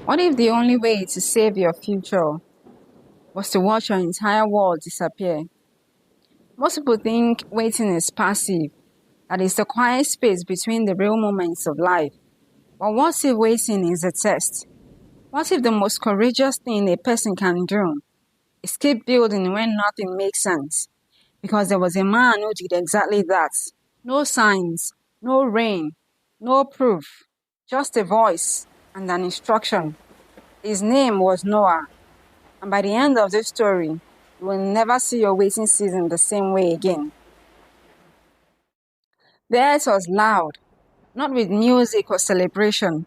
What if the only way to save your future was to watch your entire world disappear? Most people think waiting is passive, that is the quiet space between the real moments of life. But what if waiting is a test? What if the most courageous thing a person can do is keep building when nothing makes sense? Because there was a man who did exactly that. No signs, no rain, no proof, just a voice and an instruction. His name was Noah. And by the end of this story, you will never see your waiting season the same way again. The earth was loud, not with music or celebration,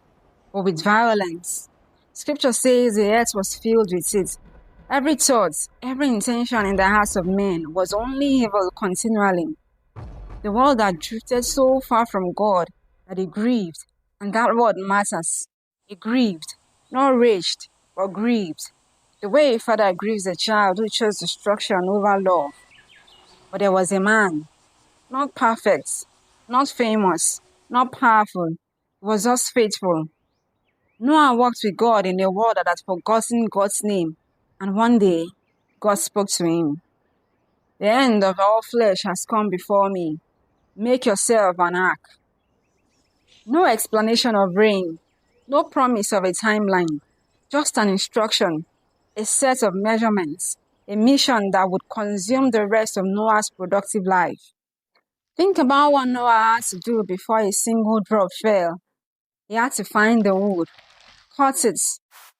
but with violence. Scripture says the earth was filled with it. Every thought, every intention in the hearts of men was only evil continually. The world had drifted so far from God that it grieved, and that word matters. It grieved, not raged, but grieved. The way a father grieves a child who chose destruction over love. But there was a man, not perfect, not famous, not powerful. He was just faithful. Noah walked with God in a world that had forgotten God's name, and one day, God spoke to him. The end of all flesh has come before me. Make yourself an ark. No explanation of rain, no promise of a timeline, just an instruction, a set of measurements, a mission that would consume the rest of Noah's productive life. Think about what Noah had to do before a single drop fell. He had to find the wood, cut it,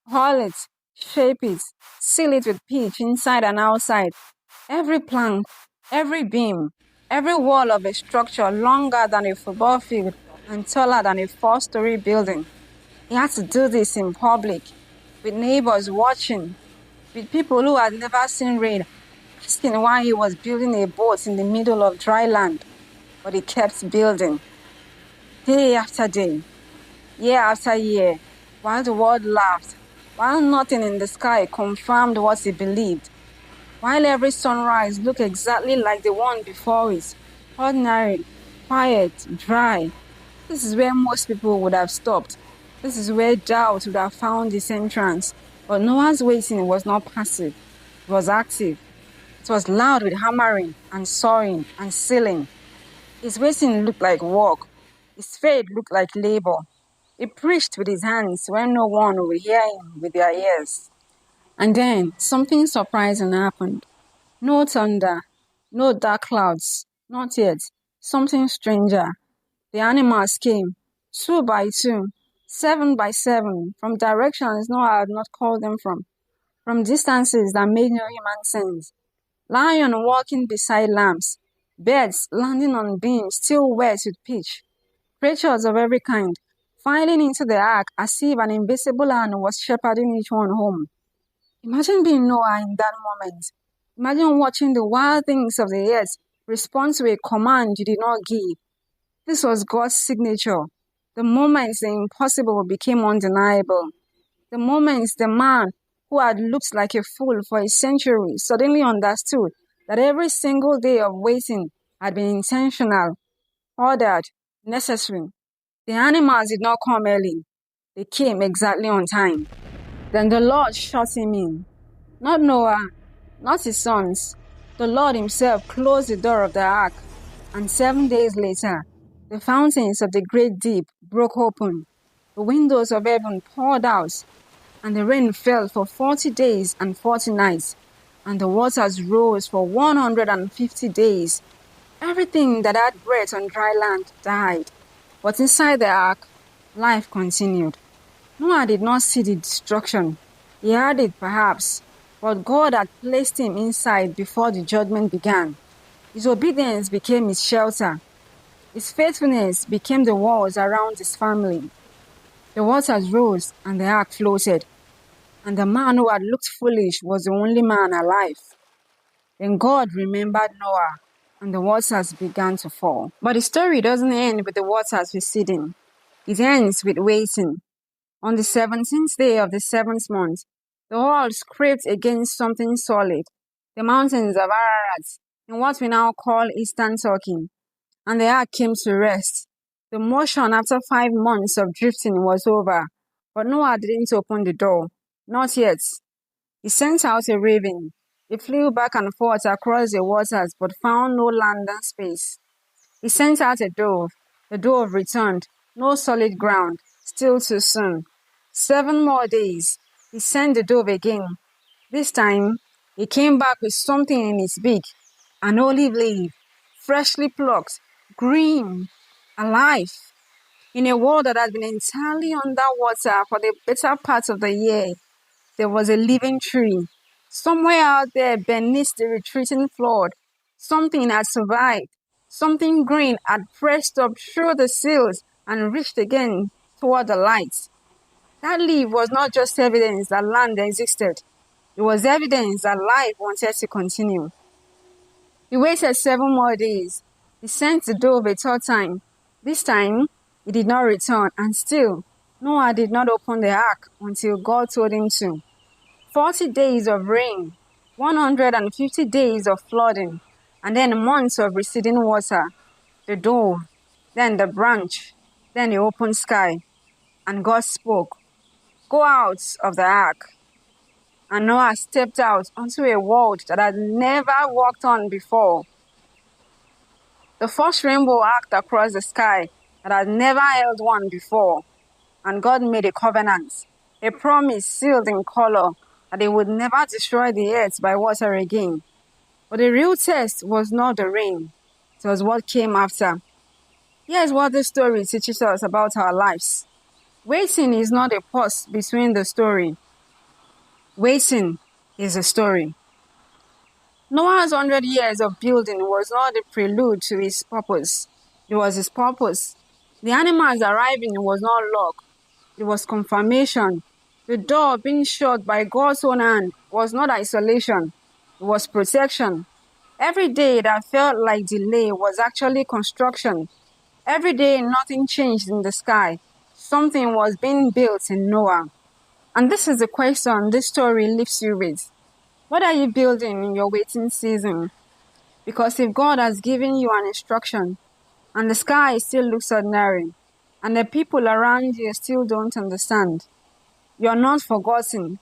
haul it, shape it, seal it with pitch inside and outside. Every plank, every beam, every wall of a structure longer than a football field and taller than a 4-story building. He had to do this in public, with neighbors watching, with people who had never seen rain, asking why he was building a boat in the middle of dry land. But he kept building, day after day, year after year, while the world laughed, while nothing in the sky confirmed what he believed, while every sunrise looked exactly like the one before it, ordinary, quiet, dry. This is where most people would have stopped. This is where doubt would have found its entrance. But Noah's waiting was not passive. It was active. It was loud with hammering and sawing and sealing. His waiting looked like work. His faith looked like labor. He preached with his hands when no one would hear him with their ears. And then something surprising happened. No thunder, no dark clouds, not yet. Something stranger. The animals came, 2 by 2, 7 by 7, from directions Noah had not called them from distances that made no human sense. Lion walking beside lambs, birds landing on beams still wet with pitch, creatures of every kind, filing into the ark as if an invisible hand was shepherding each one home. Imagine being Noah in that moment. Imagine watching the wild things of the earth respond to a command you did not give. This was God's signature. The moments the impossible became undeniable. The moments the man who had looked like a fool for a century suddenly understood that every single day of waiting had been intentional, ordered, necessary. The animals did not come early. They came exactly on time. Then the Lord shut him in. Not Noah, not his sons. The Lord himself closed the door of the ark, and 7 days later, the fountains of the great deep broke open. The windows of heaven poured out, and the rain fell for 40 days and 40 nights, and the waters rose for 150 days. Everything that had breath on dry land died. But inside the ark, life continued. Noah did not see the destruction. He heard it perhaps, but God had placed him inside before the judgment began. His obedience became his shelter. His faithfulness became the walls around his family. The waters rose and the ark floated, and the man who had looked foolish was the only man alive. Then God remembered Noah, and the waters began to fall. But the story doesn't end with the waters receding. It ends with waiting. On the 17th day of the 7th month, the world scraped against something solid, the mountains of Ararat, in what we now call Eastern Turkey, and the ark came to rest. The motion after 5 months of drifting was over. But Noah didn't open the door. Not yet. He sent out a raven. It flew back and forth across the waters but found no landing space. He sent out a dove. The dove returned. No solid ground. Still too soon. 7 more days. He sent the dove again. This time, he came back with something in his beak. An olive leaf, freshly plucked, green, alive. In a world that had been entirely underwater for the better part of the year, there was a living tree. Somewhere out there beneath the retreating flood, something had survived. Something green had pressed up through the seals and reached again toward the light. That leaf was not just evidence that land existed. It was evidence that life wanted to continue. He waited 7 more days. He sent the dove a third time. This time, he did not return, and still, Noah did not open the ark until God told him to. 40 days of rain, 150 days of flooding, and then months of receding water. The dove, then the branch, then the open sky. And God spoke, "Go out of the ark." And Noah stepped out onto a world that had never walked on before. The first rainbow arced across the sky that had never held one before. And God made a covenant, a promise sealed in color that he would never destroy the earth by water again. But the real test was not the rain. It was what came after. Here's what this story teaches us about our lives. Waiting is not a pause between the story. Waiting is a story. Noah's 100 years of building was not the prelude to his purpose. It was his purpose. The animals arriving was not luck. It was confirmation. The door being shut by God's own hand was not isolation. It was protection. Every day that felt like delay was actually construction. Every day nothing changed in the sky. Something was being built in Noah. And this is the question this story leaves you with. What are you building in your waiting season? Because if God has given you an instruction, and the sky still looks ordinary, and the people around you still don't understand, you are not forgotten.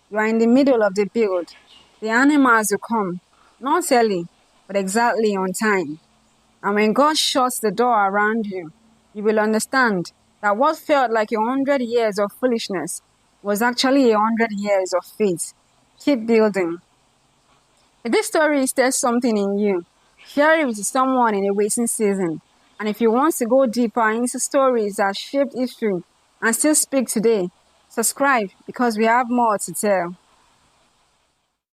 You are in the middle of the build. The animals will come, not early, but exactly on time. And when God shuts the door around you, you will understand that what felt like 100 years of foolishness was actually 100 years of faith. Keep building. If this story stirs something in you, share it with someone in a waiting season. And if you want to go deeper into stories that shaped history and still speak today, subscribe because we have more to tell.